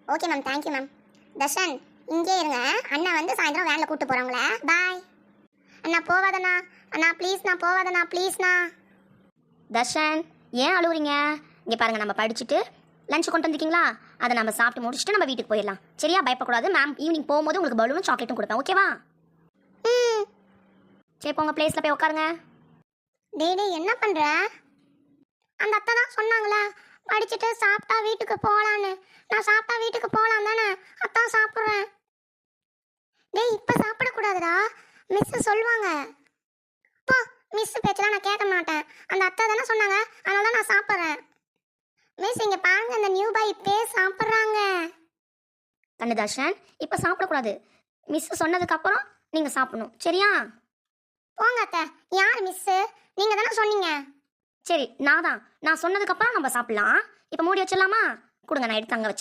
Okay ma'am, thank you ma'am. Darshan, இங்கே இருங்க. அண்ணா வந்து சாயந்தரம் வேனில் கூப்பிட்டு போகிறவங்கள. பாய். அண்ணா போவாதண்ணா. அண்ணா ப்ளீஸ்ண்ணா, போவாதண்ணா ப்ளீஸ்ண்ணா. தர்ஷன், ஏன் அழுவுறீங்க? இங்கே பாருங்கள், நம்ம படிச்சுட்டு லஞ்ச் கொண்டு வந்திருக்கீங்களா? அதை நம்ம சாப்பிட்டு முடிச்சுட்டு நம்ம வீட்டுக்கு போயிடலாம். சரியா? பயப்படக்கூடாது. மேம் ஈவினிங் போகும்போது உங்களுக்கு பலூனும் சாக்லேட்டும் கொடுப்பேன். ஓகேவா? சரி, போங்க பிளேஸில் போய் உட்காருங்க. டேய் என்ன பண்ணுற? அந்த அத்தை தான் சொன்னாங்களே படிச்சுட்டு சாப்பிட்டா வீட்டுக்கு போகலான்னு. நான் சாப்பிட்டா வீட்டுக்கு போகலாம் தானே, அத்தான் சாப்பிட்றேன். டேய் இப்போ சாப்பிடக்கூடாதுடா, மிஸ் சொல்லுவாங்க. போ, மிஸ் பேச்செல்லாம் நான் கேட்க மாட்டேன். அந்த அத்தை தானே சொன்னாங்க, அதனால தான் நான் சாப்பிட்றேன். மிஸ் இங்கே பாருங்க, இந்த நியூ பாய் இப்பே சாப்பிட்றாங்க. கண்ணு தர்ஷன், இப்போ சாப்பிடக்கூடாது. மிஸ் சொன்னதுக்கப்புறம் நீங்கள் சாப்பிடணும். சரியா? போங்க அத்தை. யார் மிஸ்ஸு? நீங்கள் தானே சொன்னீங்க. சரி, நான் சொன்னதுக்கப்புறம் நம்ம சாப்பிடலாம். இப்போ மூடி வச்சிடலாமா? கொடுங்க, நான் எடுத்து அங்கே வச்சு